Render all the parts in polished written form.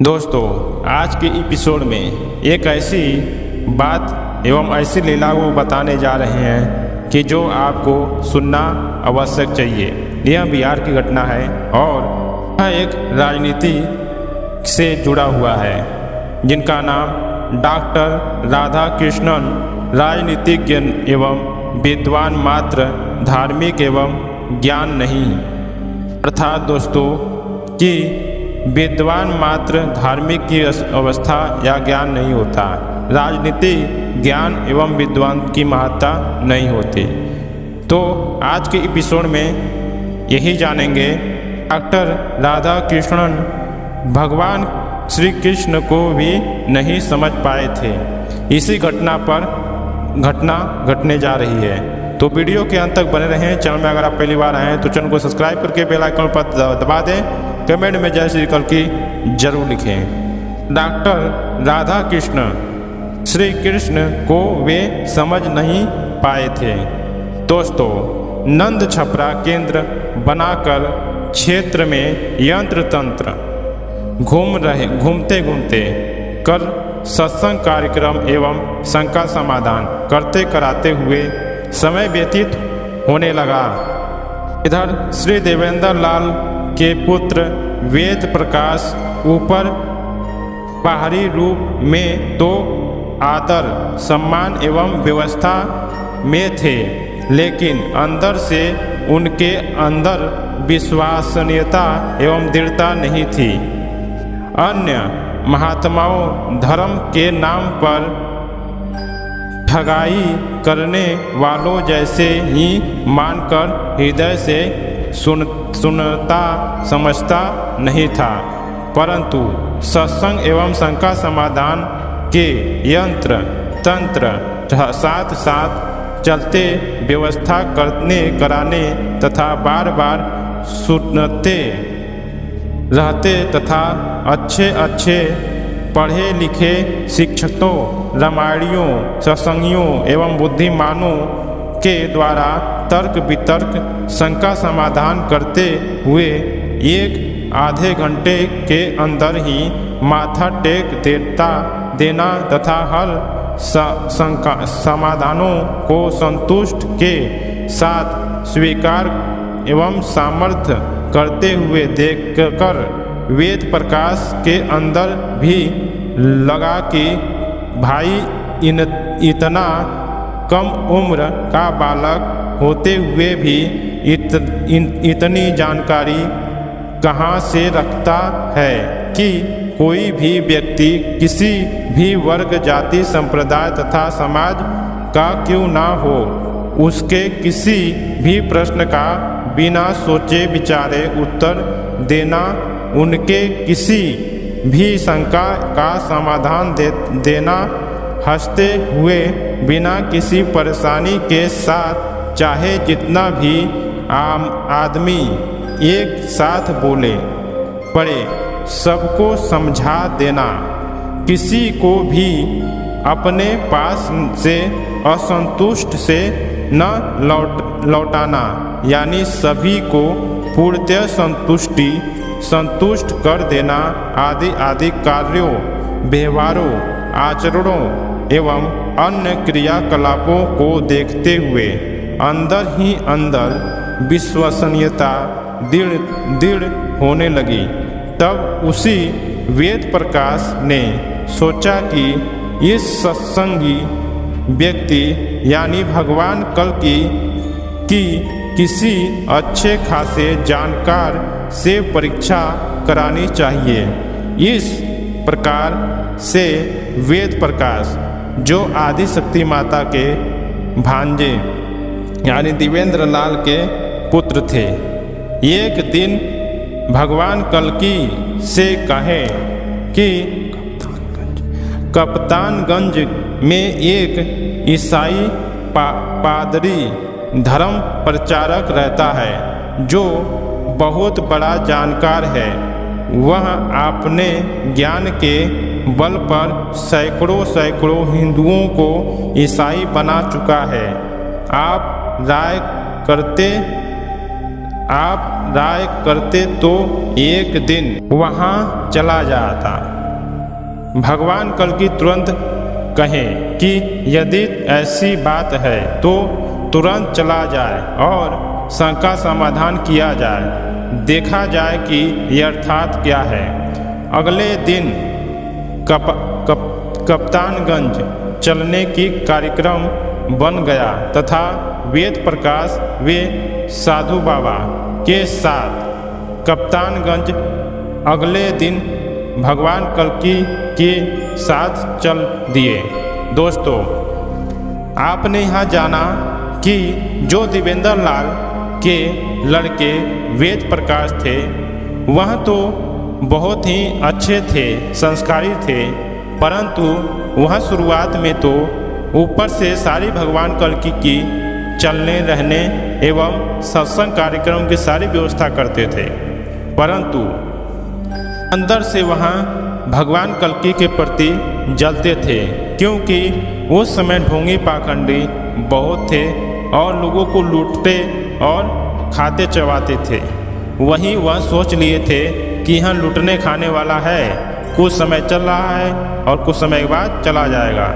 दोस्तों, आज के एपिसोड में एक ऐसी बात एवं ऐसी लीला को बताने जा रहे हैं कि जो आपको सुनना आवश्यक चाहिए। यह बिहार की घटना है और यह एक राजनीति से जुड़ा हुआ है, जिनका नाम डॉक्टर राधा कृष्णन, राजनीतिज्ञ एवं विद्वान मात्र, धार्मिक एवं ज्ञान नहीं। अर्थात दोस्तों कि विद्वान मात्र धार्मिक की अवस्था या ज्ञान नहीं होता, राजनीति ज्ञान एवं विद्वान की महत्ता नहीं होती। तो आज के एपिसोड में यही जानेंगे डॉक्टर राधा कृष्णन भगवान श्री कृष्ण को भी नहीं समझ पाए थे। इसी घटना पर घटना घटने जा रही है, तो वीडियो के अंत तक बने रहें। चैनल में अगर आप पहली बार आए हैं तो चैनल को सब्सक्राइब करके बेल आइकन पर दबा दें। कमेंट में जय श्री कृष्ण की जरूर लिखें। डॉक्टर राधा कृष्ण श्री कृष्ण को वे समझ नहीं पाए थे। दोस्तों, नंद छपरा केंद्र बनाकर क्षेत्र में यंत्र तंत्र घूमते घूमते कर सत्संग कार्यक्रम एवं शंका समाधान करते कराते हुए समय व्यतीत होने लगा। इधर श्री देवेंद्र लाल के पुत्र वेद प्रकाश ऊपर बाहरी रूप में तो आदर सम्मान एवं व्यवस्था में थे, लेकिन अंदर से उनके अंदर विश्वसनीयता एवं दृढ़ता नहीं थी। अन्य महात्माओं धर्म के नाम पर ठगाई करने वालों जैसे ही मानकर हृदय से सुनता समझता नहीं था, परंतु सत्संग एवं शंका समाधान के यंत्र तंत्र साथ साथ चलते व्यवस्था कराने तथा बार बार सुनते रहते तथा अच्छे पढ़े लिखे शिक्षकों, रामायणियों, सत्संगियों एवं बुद्धिमानों के द्वारा तर्क वितर्क शंका समाधान करते हुए एक आधे घंटे के अंदर ही माथा टेक देना तथा हर समाधानों को संतुष्ट के साथ स्वीकार एवं सामर्थ्य करते हुए देखकर वेद प्रकाश के अंदर भी लगा कि भाई इतना कम उम्र का बालक होते हुए भी इतनी जानकारी कहाँ से रखता है कि कोई भी व्यक्ति किसी भी वर्ग, जाति, संप्रदाय तथा समाज का क्यों ना हो, उसके किसी भी प्रश्न का बिना सोचे विचारे उत्तर देना, उनके किसी भी शंका का समाधान देना, हंसते हुए बिना किसी परेशानी के साथ, चाहे जितना भी आम आदमी एक साथ बोले पड़े सबको समझा देना, किसी को भी अपने पास से असंतुष्ट से न लौटाना, यानी सभी को पूर्णतः संतुष्ट कर देना, आदि आदि कार्यों, व्यवहारों, आचरणों एवं अन्य क्रियाकलापों को देखते हुए अंदर ही अंदर विश्वसनीयता दृढ़ होने लगी। तब उसी वेद प्रकाश ने सोचा कि इस सत्संगी व्यक्ति यानी भगवान कल्कि की किसी अच्छे खासे जानकार से परीक्षा करानी चाहिए। इस प्रकार से वेद प्रकाश, जो आदि शक्ति माता के भांजे यानी देवेंद्र लाल के पुत्र थे, एक दिन भगवान कल्कि से कहे कि कप्तानगंज में एक ईसाई पादरी धर्म प्रचारक रहता है, जो बहुत बड़ा जानकार है। वह अपने ज्ञान के बल पर सैकड़ों हिंदुओं को ईसाई बना चुका है। आप आप राय करते तो एक दिन वहाँ चला जाता। भगवान कल्कि तुरंत कहें कि यदि ऐसी बात है तो तुरंत चला जाए और शंका समाधान किया जाए, देखा जाए कि यह अर्थात क्या है। अगले दिन कप्तानगंज चलने की कार्यक्रम बन गया तथा वेद प्रकाश वे साधु बाबा के साथ कप्तानगंज अगले दिन भगवान कल्कि के साथ चल दिए। दोस्तों, आपने यहाँ जाना कि जो देवेंद्र लाल के लड़के वेद प्रकाश थे वह तो बहुत ही अच्छे थे, संस्कारी थे, परंतु वह शुरुआत में तो ऊपर से सारी भगवान कल्कि की चलने रहने एवं सत्संग कार्यक्रम की सारी व्यवस्था करते थे, परंतु अंदर से वहाँ भगवान कल्कि के प्रति जलते थे, क्योंकि उस समय ढोंगी पाखंडी बहुत थे और लोगों को लूटते और खाते चबाते थे। वही वह सोच लिए थे कि यहाँ लूटने खाने वाला है, कुछ समय चल रहा है और कुछ समय के बाद चला जाएगा।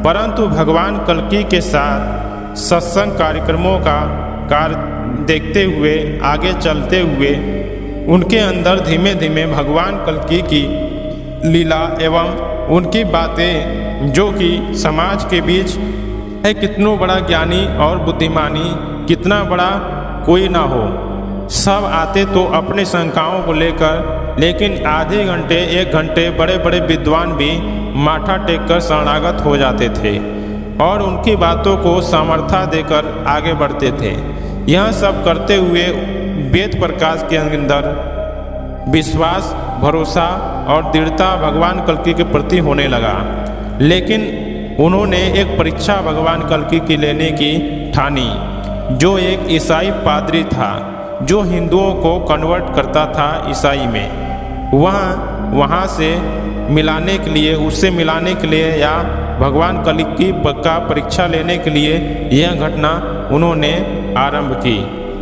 परंतु भगवान कल्कि के साथ सत्संग कार्यक्रमों का कार्य देखते हुए आगे चलते हुए उनके अंदर धीमे धीमे भगवान कल्कि की लीला एवं उनकी बातें जो कि समाज के बीच है, कितना बड़ा ज्ञानी और बुद्धिमानी, कितना बड़ा कोई ना हो, सब आते तो अपने शंकाओं को लेकर, लेकिन आधे घंटे एक घंटे बड़े बड़े विद्वान भी माथा टेक कर शरणागत हो जाते थे और उनकी बातों को सामर्थ्य देकर आगे बढ़ते थे। यह सब करते हुए वेद प्रकाश के अंदर विश्वास, भरोसा और दृढ़ता भगवान कल्कि के प्रति होने लगा। लेकिन उन्होंने एक परीक्षा भगवान कल्कि की लेने की ठानी। जो एक ईसाई पादरी था जो हिंदुओं को कन्वर्ट करता था ईसाई में, वहाँ से मिलाने के लिए, उससे मिलाने के लिए या भगवान कल्कि का परीक्षा लेने के लिए यह घटना उन्होंने आरंभ की।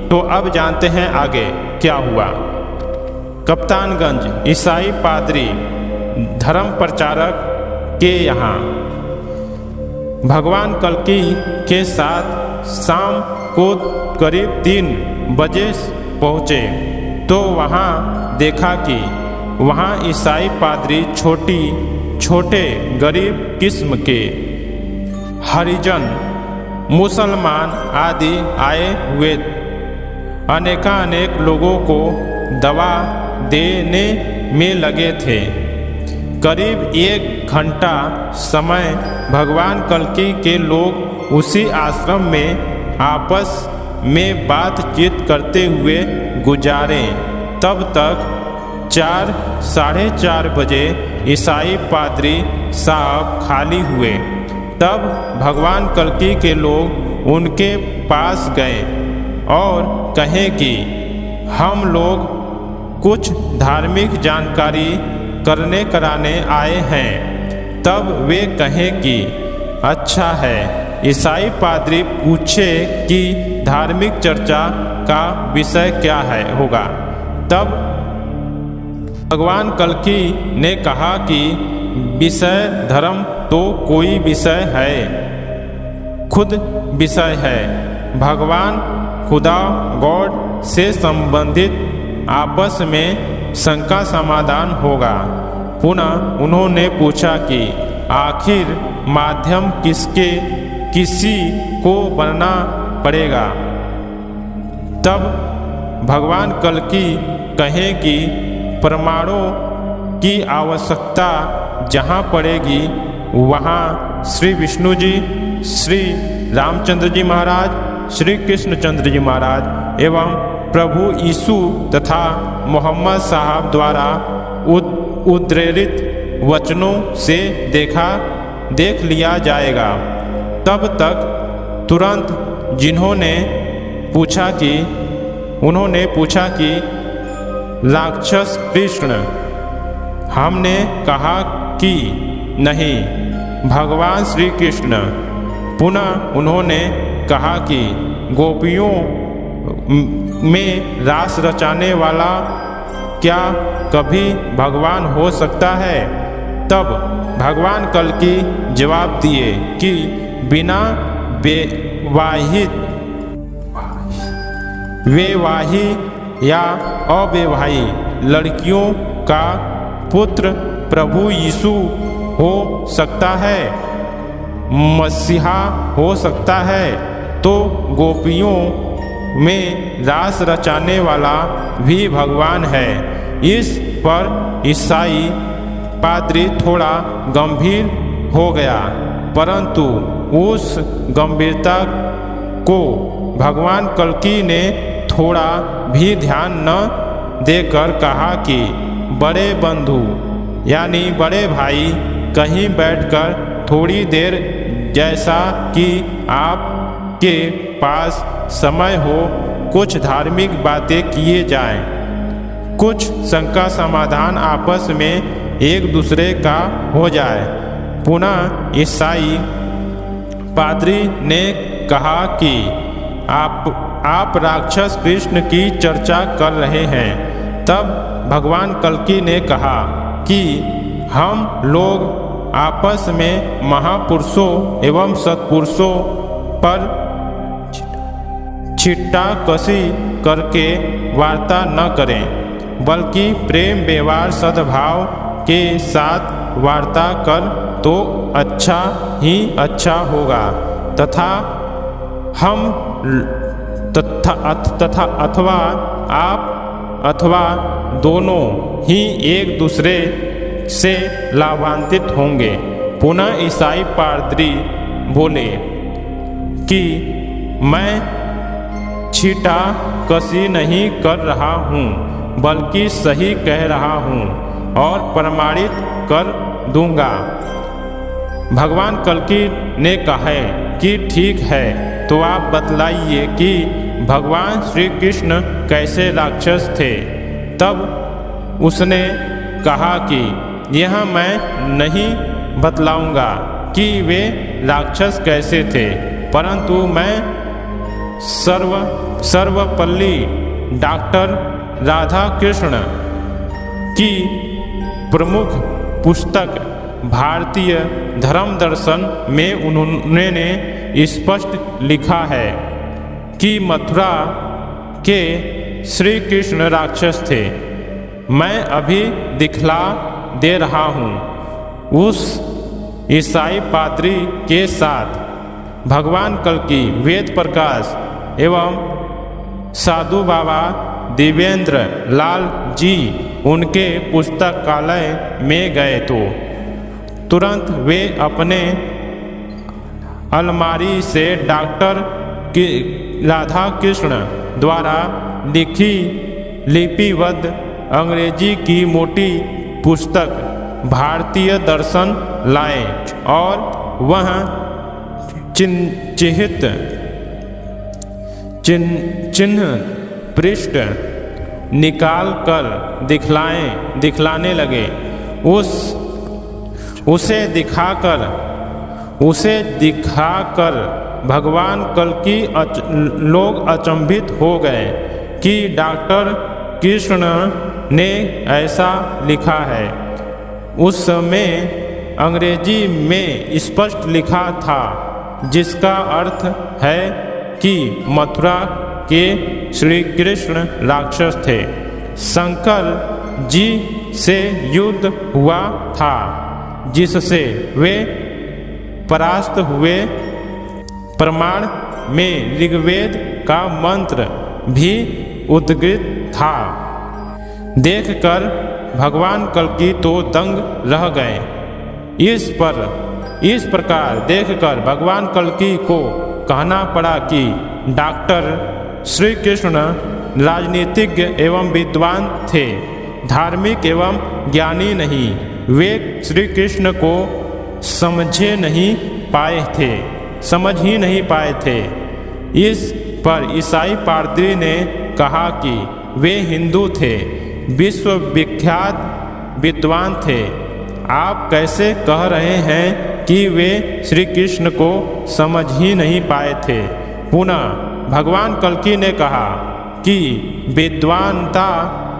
तो अब जानते हैं आगे क्या हुआ। कप्तानगंज ईसाई पादरी धर्म प्रचारक के यहाँ भगवान कल्कि के साथ शाम को करीब 3 बजे पहुँचे तो वहाँ देखा कि वहाँ ईसाई पादरी छोटे गरीब किस्म के हरिजन, मुसलमान आदि आए हुए अनेक लोगों को दवा देने में लगे थे। करीब 1 घंटा समय भगवान कल्कि के लोग उसी आश्रम में आपस में बातचीत करते हुए गुजारे। तब तक 4 साढ़े 4 बजे ईसाई पादरी साहब खाली हुए। तब भगवान कल्कि के लोग उनके पास गए और कहे कि हम लोग कुछ धार्मिक जानकारी कराने आए हैं। तब वे कहें कि अच्छा है। ईसाई पादरी पूछे कि धार्मिक चर्चा का विषय क्या होगा। तब भगवान कल्कि ने कहा कि विषय धर्म तो कोई विषय है, खुद विषय है। भगवान खुदा गॉड से संबंधित आपस में शंका समाधान होगा। पुनः उन्होंने पूछा कि आखिर माध्यम किसी को बनना पड़ेगा। तब भगवान कल्कि कहे कि परमाणु की आवश्यकता जहाँ पड़ेगी वहाँ श्री विष्णु जी, श्री रामचंद्र जी महाराज, श्री कृष्णचंद्र जी महाराज एवं प्रभु यीशु तथा मोहम्मद साहब द्वारा उद्धृत वचनों से देख लिया जाएगा। तब तक तुरंत उन्होंने पूछा कि राक्षस कृष्ण, हमने कहा कि नहीं, भगवान श्री कृष्ण। पुनः उन्होंने कहा कि में रास रचाने वाला क्या कभी भगवान हो सकता है? तब भगवान कल्कि जवाब दिए कि बिना वैवाही या अवैवाही लड़कियों का पुत्र प्रभु यीशु हो सकता है, मसीहा हो सकता है, तो गोपियों में रास रचाने वाला भी भगवान है। इस पर ईसाई पादरी थोड़ा गंभीर हो गया, परंतु उस गंभीरता को भगवान कल्कि ने थोड़ा भी ध्यान न देकर कहा कि बड़े बंधु यानी बड़े भाई, कहीं बैठकर थोड़ी देर, जैसा कि आपके पास समय हो, कुछ धार्मिक बातें किए जाएं, कुछ शंका समाधान आपस में एक दूसरे का हो जाए। पुनः ईसाई पादरी ने कहा कि आप राक्षस कृष्ण की चर्चा कर रहे हैं। तब भगवान कल्कि ने कहा कि हम लोग आपस में महापुरुषों एवं सत्पुरुषों पर छिट्टा कसी करके वार्ता न करें, बल्कि प्रेम व्यवहार सद्भाव के साथ वार्ता कर तो अच्छा ही अच्छा होगा, तथा अथवा आप अथवा दोनों ही एक दूसरे से लाभान्वित होंगे। पुनः ईसाई पादरी बोले कि मैं छीटा कसी नहीं कर रहा हूँ, बल्कि सही कह रहा हूँ और प्रमाणित कर दूंगा। भगवान कल्कि ने कहा कि ठीक है, तो आप बतलाइए कि भगवान श्री कृष्ण कैसे राक्षस थे। तब उसने कहा कि यह मैं नहीं बतलाऊंगा कि वे राक्षस कैसे थे, परंतु मैं सर्वपल्ली डॉक्टर राधा कृष्ण की प्रमुख पुस्तक भारतीय धर्म दर्शन में उन्होंने स्पष्ट लिखा है कि मथुरा के श्री कृष्ण राक्षस थे। मैं अभी दिखला दे रहा हूँ। उस ईसाई पादरी के साथ भगवान कल्कि वेद प्रकाश एवं साधु बाबा दिव्येंद्र लाल जी उनके पुस्तकालय में गए तो तुरंत वे अपने अलमारी से डॉक्टर राधा कृष्ण द्वारा लिखी लिपिबद्ध अंग्रेजी की मोटी पुस्तक भारतीय दर्शन लाए और वह चिन्ह पृष्ठ निकाल कर दिखलाने लगे। उसे दिखाकर भगवान कल्कि लोग अचंभित हो गए कि डॉक्टर कृष्ण ने ऐसा लिखा है। उस समय अंग्रेजी में स्पष्ट लिखा था, जिसका अर्थ है कि मथुरा के श्री कृष्ण राक्षस थे। शंकर जी से युद्ध हुआ था, जिससे वे परास्त हुए। प्रमाण में ऋग्वेद का मंत्र भी उद्धृत था। देखकर भगवान कल्कि तो दंग रह गए। इस प्रकार देखकर भगवान कल्कि को कहना पड़ा कि डॉक्टर श्री कृष्ण राजनीतिज्ञ एवं विद्वान थे, धार्मिक एवं ज्ञानी नहीं। वे श्री कृष्ण को समझ ही नहीं पाए थे। इस पर ईसाई पादरी ने कहा कि वे हिंदू थे, विश्वविख्यात विद्वान थे। आप कैसे कह रहे हैं कि वे श्री कृष्ण को समझ ही नहीं पाए थे? पुनः भगवान कल्कि ने कहा कि विद्वानता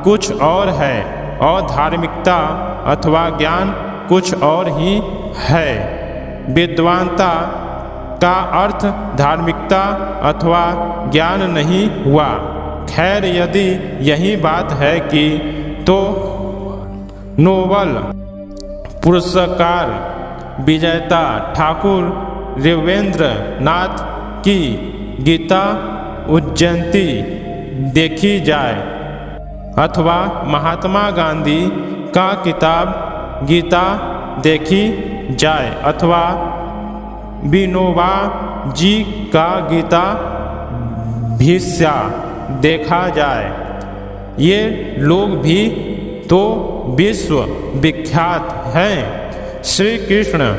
कुछ और है और धार्मिकता अथवा ज्ञान कुछ और ही है। विद्वानता का अर्थ धार्मिकता अथवा ज्ञान नहीं हुआ। खैर, यदि यही बात है कि तो नोबल पुरस्कार विजेता ठाकुर देवेंद्र नाथ की गीता उज्जयंती देखी जाए अथवा महात्मा गांधी का किताब गीता देखी जाए अथवा विनोबा जी का गीता भीष्या देखा जाए। ये लोग भी तो विश्व विख्यात हैं। श्री कृष्ण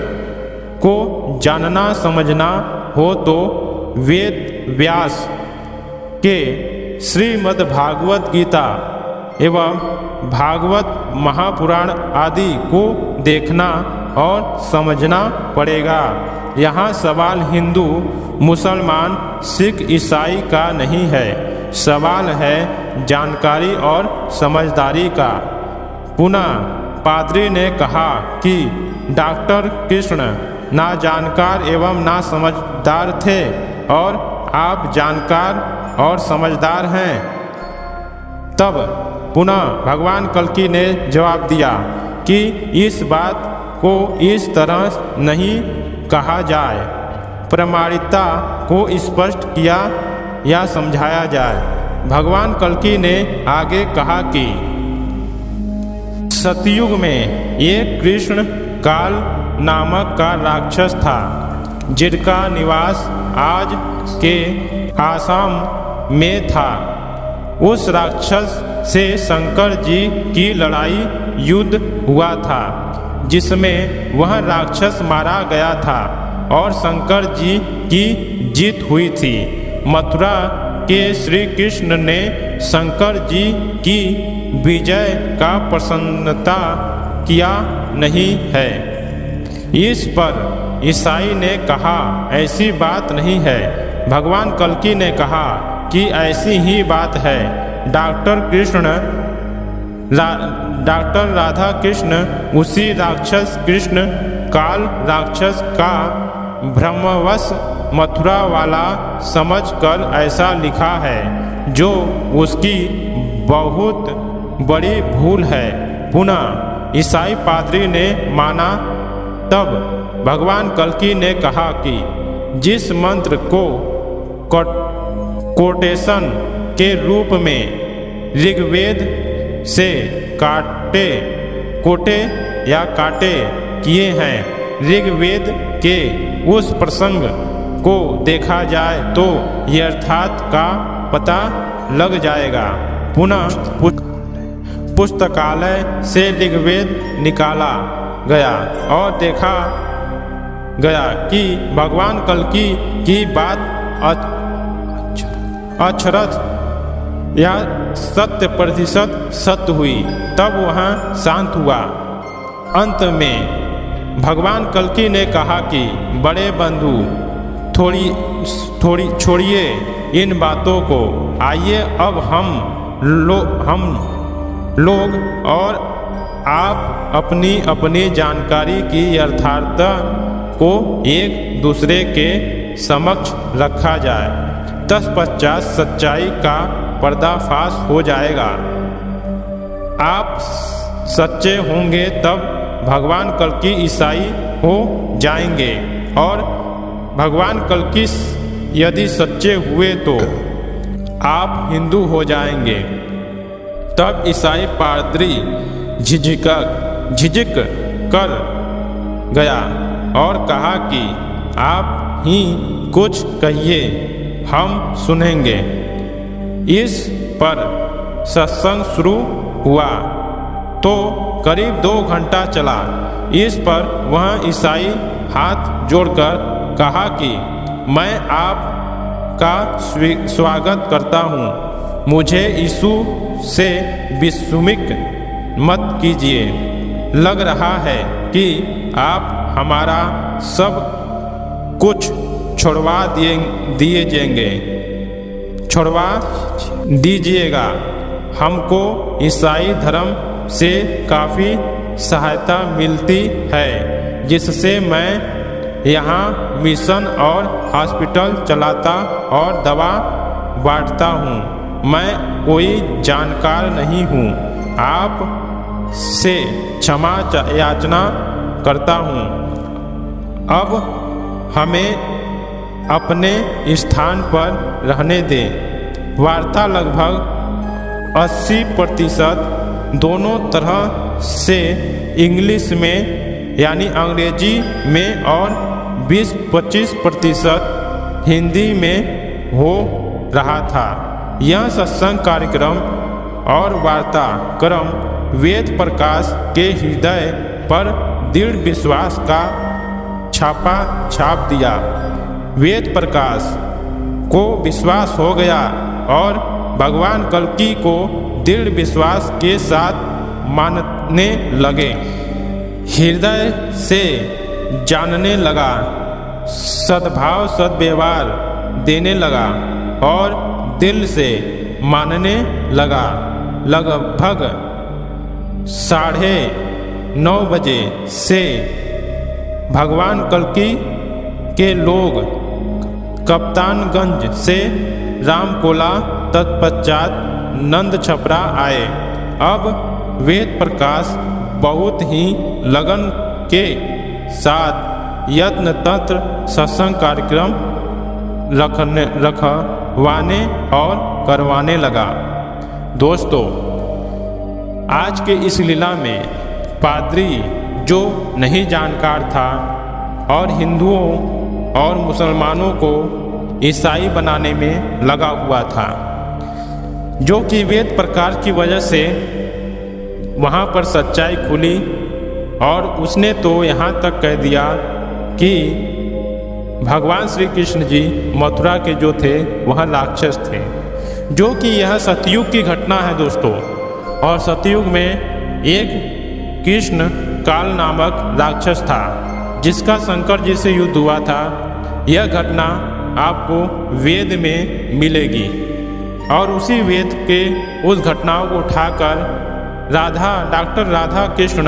को जानना समझना हो तो वेद व्यास के श्रीमद् भागवत गीता एवं भागवत महापुराण आदि को देखना और समझना पड़ेगा। यहाँ सवाल हिंदू मुसलमान सिख ईसाई का नहीं है, सवाल है जानकारी और समझदारी का। पुनः पादरी ने कहा कि डॉक्टर कृष्ण ना जानकार एवं ना समझदार थे और आप जानकार और समझदार हैं। तब पुनः भगवान कल्कि ने जवाब दिया कि इस बात को इस तरह नहीं कहा जाए, प्रमाणिकता को स्पष्ट किया या समझाया जाए। भगवान कल्कि ने आगे कहा कि सतयुग में एक कृष्ण काल नामक का राक्षस था, जिनका निवास आज के आसाम में था। उस राक्षस से शंकर जी की लड़ाई युद्ध हुआ था, जिसमें वह राक्षस मारा गया था और शंकर जी की जीत हुई थी। मथुरा के श्री कृष्ण ने शंकर जी की विजय का प्रसन्नता किया नहीं है। इस पर ईसाई ने कहा ऐसी बात नहीं है। भगवान कल्कि ने कहा कि ऐसी ही बात है। डॉक्टर राधा कृष्ण उसी राक्षस कृष्ण काल राक्षस का भ्रमवश मथुरा वाला समझकर ऐसा लिखा है, जो उसकी बहुत बड़ी भूल है। पुनः ईसाई पादरी ने माना। तब भगवान कल्कि ने कहा कि जिस मंत्र को कोटेशन के रूप में ऋग्वेद से कोटे या काटे किए हैं, ऋग्वेद के उस प्रसंग को देखा जाए तो यथार्थ का पता लग जाएगा। पुनः पुस्तकालय से ऋग्वेद निकाला गया और देखा गया कि भगवान कल्कि की बात अक्षरशः या 100% सत्य हुई। तब वहाँ शांत हुआ। अंत में भगवान कल्कि ने कहा कि बड़े बंधु, थोड़ी छोड़िए इन बातों को। आइए अब हम लोग और आप अपनी अपनी जानकारी की यथार्थता को एक दूसरे के समक्ष रखा जाए। तत्पश्चात सच्चाई का पर्दाफाश हो जाएगा। आप सच्चे होंगे तब भगवान कल्कि ईसाई हो जाएंगे, और भगवान कल्कि यदि सच्चे हुए तो आप हिंदू हो जाएंगे। तब ईसाई पादरी झिझक कर गया और कहा कि आप ही कुछ कहिए, हम सुनेंगे। इस पर सत्संग शुरू हुआ तो करीब 2 घंटा चला। इस पर वह ईसाई हाथ जोड़कर कहा कि मैं आपका स्वागत करता हूँ, मुझे यीशु से विस्मित मत कीजिए। लग रहा है कि आप हमारा सब कुछ छोड़वा छुड़वा दीजिएगा। हमको ईसाई धर्म से काफ़ी सहायता मिलती है, जिससे मैं यहाँ मिशन और हॉस्पिटल चलाता और दवा बांटता हूँ। मैं कोई जानकार नहीं हूँ। आप से क्षमा याचना करता हूँ। अब हमें अपने स्थान पर रहने दें। वार्ता लगभग 80% दोनों तरह से इंग्लिश में यानी अंग्रेजी में और 20-25% हिंदी में हो रहा था। यह सत्संग कार्यक्रम और वार्ताक्रम वेद प्रकाश के हृदय पर दृढ़ विश्वास का छापा छाप दिया। वेद प्रकाश को विश्वास हो गया और भगवान कल्कि को दृढ़ विश्वास के साथ मानने लगे। हृदय से जानने लगा, सद्भाव सद्व्यवहार देने लगा और दिल से मानने लगा। लगभग 9:30 बजे से भगवान कल्कि के लोग कप्तानगंज से रामकोला तत्पश्चात नंद छपरा आए। अब वेद प्रकाश बहुत ही लगन के साथ यत्न तंत्र सत्संग कार्यक्रम रखवाने और करवाने लगा। दोस्तों, आज के इस लीला में पादरी जो नहीं जानकार था और हिंदुओं और मुसलमानों को ईसाई बनाने में लगा हुआ था, जो कि वेद प्रकाश की वजह से वहाँ पर सच्चाई खुली और उसने तो यहाँ तक कह दिया कि भगवान श्री कृष्ण जी मथुरा के जो थे वह राक्षस थे, जो कि यह सतयुग की घटना है दोस्तों। और सतयुग में एक कृष्ण काल नामक राक्षस था, जिसका शंकर जी से युद्ध हुआ था। यह घटना आपको वेद में मिलेगी और उसी वेद के उस घटनाओं को उठाकर डॉक्टर राधा कृष्ण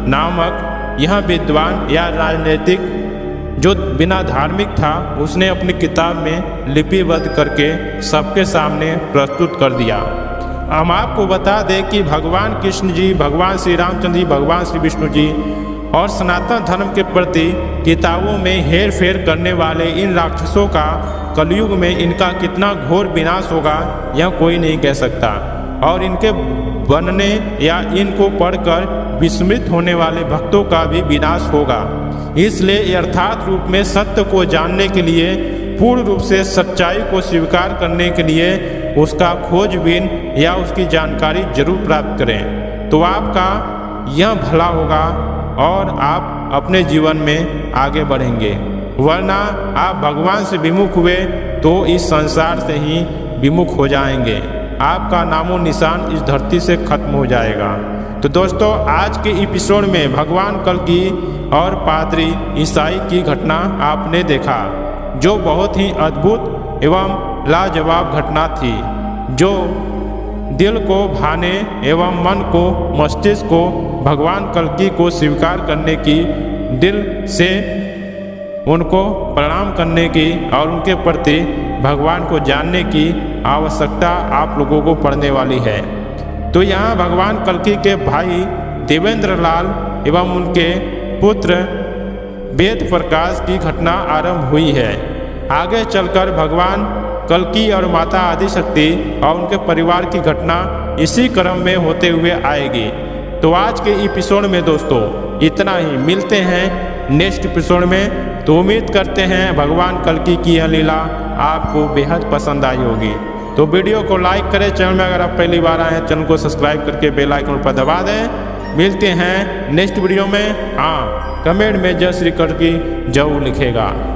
नामक यह विद्वान या राजनीतिक जो बिना धार्मिक था, उसने अपनी किताब में लिपिबद्ध करके सबके सामने प्रस्तुत कर दिया। हम आपको बता दें कि भगवान कृष्ण जी, भगवान श्री रामचंद्र जी, भगवान श्री विष्णु जी और सनातन धर्म के प्रति किताबों में हेर फेर करने वाले इन राक्षसों का कलयुग में इनका कितना घोर विनाश होगा यह कोई नहीं कह सकता। और इनके बनने या इनको पढ़कर विस्मित होने वाले भक्तों का भी विनाश होगा। इसलिए यथार्थ रूप में सत्य को जानने के लिए, पूर्ण रूप से सच्चाई को स्वीकार करने के लिए उसका खोजबीन या उसकी जानकारी जरूर प्राप्त करें, तो आपका यह भला होगा और आप अपने जीवन में आगे बढ़ेंगे। वरना आप भगवान से विमुख हुए तो इस संसार से ही विमुख हो जाएंगे। आपका नामो निशान इस धरती से खत्म हो जाएगा। तो दोस्तों, आज के एपिसोड में भगवान कल्कि और पादरी ईसाई की घटना आपने देखा, जो बहुत ही अद्भुत एवं लाजवाब घटना थी, जो दिल को भाने एवं मन को, मस्तिष्क को भगवान कल्कि को स्वीकार करने की, दिल से उनको प्रणाम करने की और उनके प्रति भगवान को जानने की आवश्यकता आप लोगों को पड़ने वाली है। तो यहाँ भगवान कल्कि के भाई देवेंद्र लाल एवं उनके पुत्र वेद प्रकाश की घटना आरंभ हुई है। आगे चलकर भगवान कल्कि और माता आदिशक्ति और उनके परिवार की घटना इसी क्रम में होते हुए आएगी। तो आज के एपिसोड में दोस्तों इतना ही। मिलते हैं नेक्स्ट एपिसोड में। तो उम्मीद करते हैं भगवान कल्कि की यह लीला आपको बेहद पसंद आई होगी। तो वीडियो को लाइक करें, चैनल में अगर आप पहली बार आए हैं चैनल को सब्सक्राइब करके बेल आइकन पर दबा दें। मिलते हैं नेक्स्ट वीडियो में। हाँ, कमेंट में जय श्री कल्कि जरूर लिखेगा।